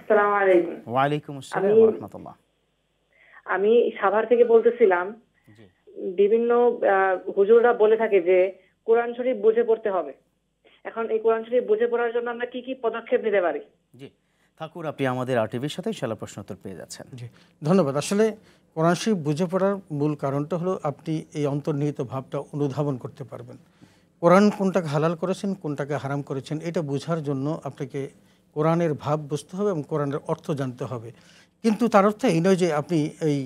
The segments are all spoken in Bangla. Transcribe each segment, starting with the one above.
আসসালামু আলাইকুম। ওয়ালাইকুম আসসালাম আমি ওয়া রাহমাতুল্লাহ। আমি সাভার থেকে বলতেছিলাম। জি বিভিন্ন হুজুররা বলে থাকে যে কোরআন শরীফ বুঝে পড়তে হবে। এখন এই কোরআন শরীফ বুঝে পড়ার জন্য আমরা কি কি পদক্ষেপ নিতে পারি? জি ঠাকুর, আপনি আমাদের আরটিভির সাথে ইনশাআল্লাহ প্রশ্ন উত্তর পেয়ে যাচ্ছেন। জি, ধন্যবাদ। আসলে কোরআন শরীফ বুঝে পড়ার মূল কারণটা হলো আপনি এই অন্তর্নিহিত ভাবটা অনুধাবন করতে পারবেন। কোরআন কোনটাকে হালাল করেছেন, কোনটাকে হারাম করেছেন, এটা বোঝার জন্য আপনাকে কোরআনের ভাব বুঝতে হবে এবং কোরআনের অর্থ জানতে হবে। কিন্তু তার অর্থ এই নয় যে আপনি এই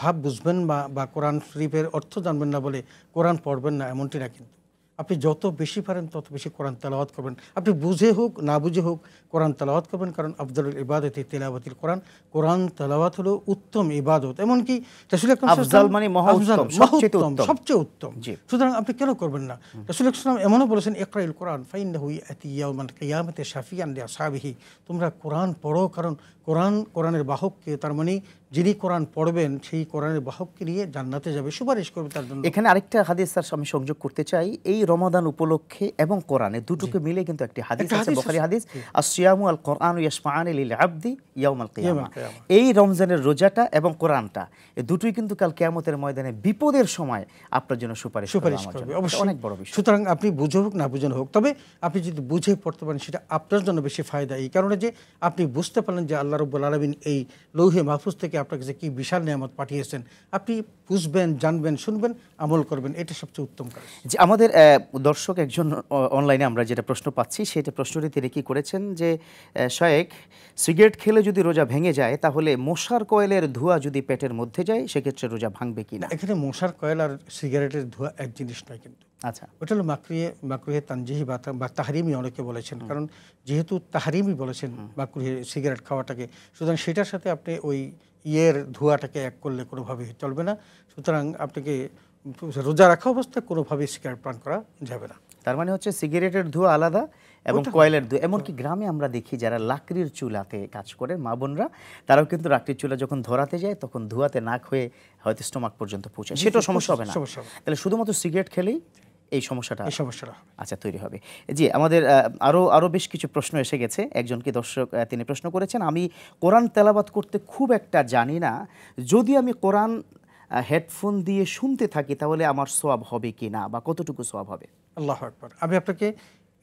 ভাব বুঝবেন বা কোরআন শরীফের অর্থ জানবেন না বলে কোরআন পড়বেন না, এমনটি না। কিন্তু আপনি যত বেশি পারেন তত বেশি কোরআন তেলাওয়াত করবেন। আপনি বুঝে হোক না বুঝে হোক কোরআন তেলাওয়াত করবেন, কারণ আফজালুল ইবাদতি তিলাওয়াতুল কোরআন। কোরআন তেলাওয়াত হলো উত্তম ইবাদত। এমনকি রাসূল আকরাম আফজাল মানে মহোত্তম, সবচেয়ে উত্তম। সবচেয়ে উত্তম। জি। সুতরাং আপনি কেন করবেন না? রাসূল আকরাম এমনও বলেছেন, ইকরাইল কোরআন ফাইন্নাহু ইয়াতি ইয়াউমাল কিয়ামাতি শাফিয়ান লিআসহাবিহি। তোমরা কোরআন পড়ো, কারণ কোরআনের বাহককে, তার মানে যিনি কোরআন পড়বেন সেই কোরআনের বাহককে নিয়ে জান্নাতে যাবে, সুপারিশ করবে তার জন্য। এখানে আরেকটা হাদিস স্যার আমি সংযোগ করতে চাই। এই রমাদান উপলক্ষে এবং কোরআনে দুটোকে মিলে কিন্তু একটি হাদিস আছে, বুখারী হাদিস, আসিয়ামু আল কোরআনু ইয়াশফাআনি লিল আবদি ইয়াউমাল কিয়ামা। এই রমজানের রোজাটা এবং কোরআনটা, এই দুটোই কিন্তু কাল কিয়ামতের ময়দানে বিপদের সময় আপনার জন্য সুপারিশ করবে। অবশ্যই অনেক বড় বিষয়। সুতরাং আপনি বুঝে হোক না বুঝে হোক, তবে আপনি যদি বুঝে পড়তে পারেন সেটা আপনার জন্য বেশি ফায়দা। এই কারণে যে আপনি বুঝতে পারলেন যে আল্লাহ রাব্বুল আলামিন এই লৌহে মাহফুজ থেকে আপনার কাছে কি বিশাল নিয়ামত পাঠিয়েছেন, আপনি বুঝবেন, জানবেন, শুনবেন, আমল করবেন, এটা সবচেয়ে উত্তম কাজ। যে আমাদের দর্শক একজন অনলাইনে আমরা যেটা প্রশ্ন পাচ্ছি, সেটা প্রশ্নটি তিনি কি করেছেন যে শায়েখ, সিগারেট খেলে যদি রোজা ভেঙে যায় তাহলে মশার কয়েলের ধোঁয়া যদি পেটের মধ্যে যায় সেক্ষেত্রে রোজা ভাঙবে কিনা? এখানে মশার কয়েল আর সিগারেটের ধোঁয়া এক জিনিস নয় কিন্তু। আচ্ছা, ওটা হলো মাকরুহে তানজিহি বা তাহরিমি অনেকে বলেছেন, কারণ যেহেতু তাহরিমি বলেছেন মাকরুহে সিগারেট খাওয়াটাকে, সুতরাং সেটার সাথে আপনি ওই ধোঁয়াটাকে এক করলে কোনোভাবেই চলবে না। সুতরাং আপনাকে রোজা রাখা অবস্থায় কোনোভাবেই সিগারেট পান করা যাবে না। তার মানে হচ্ছে সিগারেটের ধোঁয়া আলাদা এবং কয়েলের ধোঁয়া। এমনকি গ্রামে আমরা দেখি যারা লাকড়ির চুলাতে কাজ করে মা বোনরা, তারাও কিন্তু লাকড়ির চুলা যখন ধরাতে যায় তখন ধোঁয়াতে নাক হয়ে হয়তো স্টোমাক পর্যন্ত পৌঁছায়, সেটাও সমস্যা হবে না। তাহলে শুধুমাত্র সিগারেট খেলেই এই সমস্যাটা আচ্ছা তৈরি হবে। জি, আমাদের আরও বেশ কিছু প্রশ্ন এসে গেছে। একজনকে দর্শক তিনি প্রশ্ন করেছেন, আমি কোরআন তেলাওয়াত করতে খুব একটা জানি না, যদি আমি কোরআন হেডফোন দিয়ে শুনতে থাকি তাহলে আমার সওয়াব হবে কি না, বা কতটুকু সওয়াব হবে? আল্লাহু আকবার। আমি আপনাকে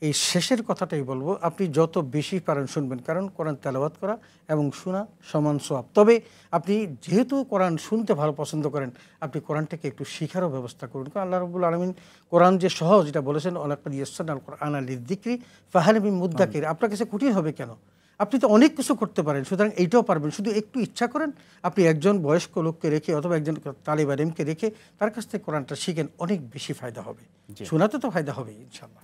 এই শেষের কথাটাই বলবো, আপনি যত বেশি পারেন শুনবেন, কারণ কোরআন তেলাওয়াত করা এবং শোনা সমান সওয়াব। তবে আপনি যেহেতু কোরআন শুনতে ভালো পছন্দ করেন, আপনি কোরআনটাকে একটু শিখারও ব্যবস্থা করুন, কারণ আল্লাহ রাব্বুল আলামিন কোরআন যে সহজ, এটা বলেছেন ওয়ালাকাদ ইয়াসসারনাল কোরআনা লিযিকরি ফাহাল মিন মুদ্দাকির। আপনার কাছে কঠিন হবে কেন? আপনি তো অনেক কিছু করতে পারেন, সুতরাং এইটাও পারবেন। শুধু একটু ইচ্ছা করেন, আপনি একজন বয়স্ক লোককে রেখে অথবা একজন তালিব ইলমকে রেখে তার কাছ থেকে কোরআনটা শিখেন, অনেক বেশি ফায়দা হবে। শোনাতে তো ফায়দা হবে ইনশাআল্লাহ।